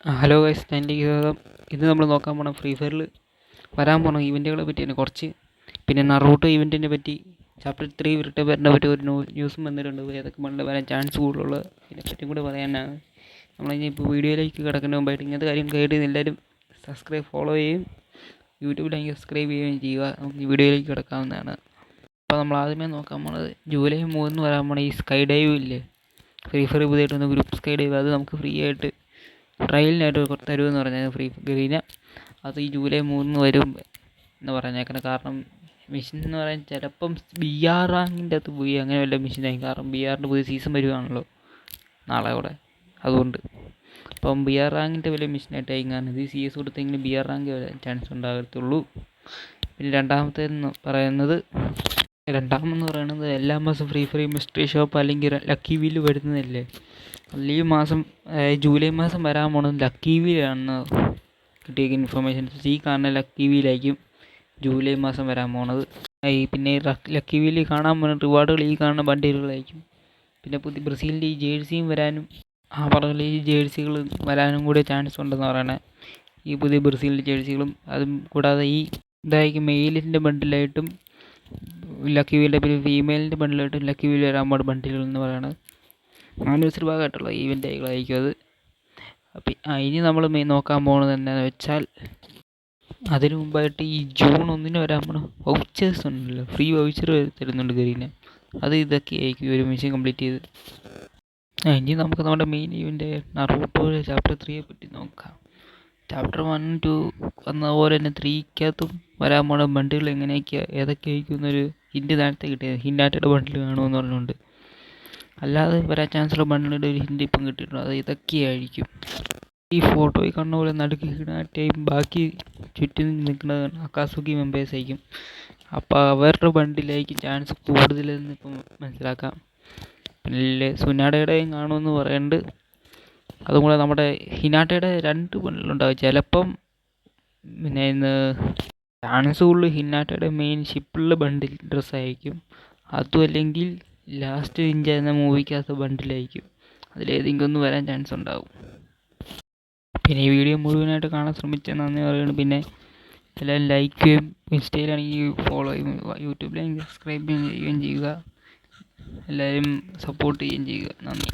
Hello guys, ഞാൻ ഇത് നമ്മൾ നോക്കാൻ പോകണം ഫ്രീ ഫയറിൽ വരാൻ പോണ ഇവൻറ്റുകളെ പറ്റിയാണ് കുറച്ച്. പിന്നെ നറൂട്ടോ ഇവൻറ്റിനെ പറ്റി, ചാപ്റ്റർ 3 റിട്ടേണിനെ പറ്റി ഒരു ന്യൂസും വന്നിട്ടുണ്ട്. ഏതൊക്കെ മണ്ണിൽ വരാൻ ചാൻസ് കൂടുതലുള്ള ഇതിനെപ്പറ്റിയും കൂടെ പറയാനാണ്. നമ്മളിനി ഇപ്പോൾ വീഡിയോയിലേക്ക് കിടക്കുന്ന മുമ്പായിട്ട് ഇങ്ങനത്തെ കാര്യം കേട്ട് എല്ലാവരും ഫോളോ ചെയ്യുകയും യൂട്യൂബിലേക്ക് സബ്സ്ക്രൈബ് ചെയ്യുകയും ചെയ്യുക. നമുക്ക് ഈ വീഡിയോയിലേക്ക് കിടക്കാവുന്നതാണ്. അപ്പോൾ നമ്മൾ ആദ്യമേ നോക്കാൻ പോണത് ജൂലൈ 3 വരാൻ പോണ ഈ സ്കൈ ഡൈവ് ഇല്ലേ, ഫ്രീ ഫയർ പുതിയതായിട്ട് വന്ന ഗ്രൂപ്പ് സ്കൈ ഡൈവ്. അത് നമുക്ക് ഫ്രീ ആയിട്ട് ട്രയലിനായിട്ട് തരുമെന്ന് പറഞ്ഞാൽ ഫ്രീ ഗ്രീന്. അത് ഈ ജൂലൈ 3 വരും എന്ന് പറഞ്ഞേക്കണം. കാരണം മിഷൻ എന്ന് പറയാൻ ചിലപ്പം BR റാങ്കിൻ്റെ അകത്ത് പോയി അങ്ങനെ വല്ല മിഷനായി. കാരണം BRൻ്റെ പുതിയ സീസൺ വരുവാണല്ലോ നാളെ കൂടെ. അതുകൊണ്ട് അപ്പം BR റാങ്കിൻ്റെ വലിയ മിഷനായിട്ടായി. കാരണം ഇത് CS കൊടുത്തെങ്കിലും BR റാങ്ക് വരാൻ ചാൻസ് ഉണ്ടാകത്തുള്ളൂ. പിന്നെ രണ്ടാമെന്ന് പറയുന്നത് എല്ലാ മാസം ഫ്രീ മിസ്റ്ററി ഷോപ്പ് അല്ലെങ്കിൽ ലക്കി വീല് വരുന്നതല്ലേ. അതിൽ ഈ മാസം ജൂലൈ മാസം വരാൻ പോണത് ലക്കി വീലാണെന്ന് കിട്ടിയ ഇൻഫർമേഷൻ. ഈ കാണുന്ന ലക്കി വീലായിരിക്കും ജൂലൈ മാസം വരാൻ പോണത്. പിന്നെ ലക്കി വീല് കാണാൻ പോകുന്ന റിവാർഡുകൾ ഈ കാണുന്ന ബണ്ടിലുകളായിരിക്കും. പിന്നെ പുതിയ ബ്രസീലിൻ്റെ ഈ ജേഴ്സിയും വരാനും പറഞ്ഞ ഈ ജേഴ്സികൾ വരാനും കൂടെ ചാൻസ് ഉണ്ടെന്ന് പറയണേ. ഈ പുതിയ ബ്രസീലിൻ്റെ ജേഴ്സികളും അതും കൂടാതെ ഈ ഇതായിരിക്കും മെയിലിൻ്റെ ബണ്ടിലായിട്ടും ലക്കി വീലിൻ്റെ, പിന്നെ ഫീമെയിലിൻ്റെ ബണ്ടിലായിട്ടും ലക്കി വീൽ വരാൻ പോകുന്ന ബണ്ടിലുകൾ എന്ന് പറയുന്നത് ആനിവേഴ്സറി ഭാഗമായിട്ടുള്ള ഈവൻ്റുകളായിരിക്കും അത്. അപ്പം ഇനി നമ്മൾ നോക്കാൻ പോകുന്നത് എന്താണെന്ന് വെച്ചാൽ, അതിനു മുമ്പായിട്ട് ഈ ജൂൺ 1 വരാൻ പോണ വൗച്ചേഴ്സ് ഉണ്ടല്ലോ, ഫ്രീ വൗച്ചർ തരുന്നുണ്ട് ഗ്രീന്. അത് ഇതൊക്കെ ആയിരിക്കും ഒരു മിഷൻ കംപ്ലീറ്റ് ചെയ്ത്. ഇനി നമുക്ക് നമ്മുടെ മെയിൻ ഈവൻ്റ് നറൂട്ടോ ചാപ്റ്റർ 3 പറ്റി നോക്കാം. ചാപ്റ്റർ 1, 2 വന്ന പോലെ തന്നെ 3-ക്കകത്തും വരാൻ പോണ ബണ്ടിൽ എങ്ങനെയൊക്കെയാണ് ഏതൊക്കെ ആയിരിക്കും എന്നൊരു ഹിൻറ്റ് നേരത്തെ കിട്ടിയത്. ഹിന്നാറ്റയുടെ ബണ്ടിൽ കാണുമെന്ന് പറഞ്ഞുകൊണ്ട്. അല്ലാതെ വരാൻ ചാൻസുള്ള ബണ്ടിലിൻ്റെ ഒരു ഹിൻറ്റ് ഇപ്പം കിട്ടിയിട്ടുണ്ട്. അത് ഇതൊക്കെയായിരിക്കും. ഈ ഫോട്ടോയിൽ കാണുന്ന പോലെ നടുക്ക് ഹിനാറ്റയും ബാക്കി ചുറ്റും നിൽക്കുന്നത് അക്കാസുക്കി മെമ്പേഴ്സ് ആയിരിക്കും. അപ്പോൾ അവരുടെ ബണ്ടിലായിരിക്കും ചാൻസ് കൂടുതലെന്ന് ഇപ്പം മനസ്സിലാക്കാം. പിന്നെ സുനാഡയുടെയും കാണുമെന്ന് പറയുന്നുണ്ട്. അതും കൂടെ നമ്മുടെ ഹിനാറ്റയുടെ 2 ബണ്ടിലുണ്ടാകും ചിലപ്പം. പിന്നെ ഇന്ന് ചാൻസ് കൂടുതൽ ഹിനാറ്റയുടെ മെയിൻ ഷിപ്പിലുള്ള ബണ്ടിൽ ഡ്രസ്സായിരിക്കും. അതും അല്ലെങ്കിൽ ലാസ്റ്റ് നിഞ്ച എന്ന മൂവിക്കകത്ത് ബണ്ടിലായിരിക്കും. അതിലേതെങ്കിലും ഒന്ന് വരാൻ ചാൻസ് ഉണ്ടാവും. പിന്നെ ഈ വീഡിയോ മുഴുവനായിട്ട് കാണാൻ ശ്രമിച്ചാൽ നന്ദി പറയുന്നു. പിന്നെ എല്ലാവരും ലൈക്ക് ചെയ്യും, ഇൻസ്റ്റയിലാണെങ്കിൽ ഫോളോ ചെയ്യും, യൂട്യൂബിലാണെങ്കിൽ സബ്സ്ക്രൈബ് ചെയ്യുകയും ചെയ്യുക. എല്ലാവരും സപ്പോർട്ട് ചെയ്യുകയും ചെയ്യുക. നന്ദി.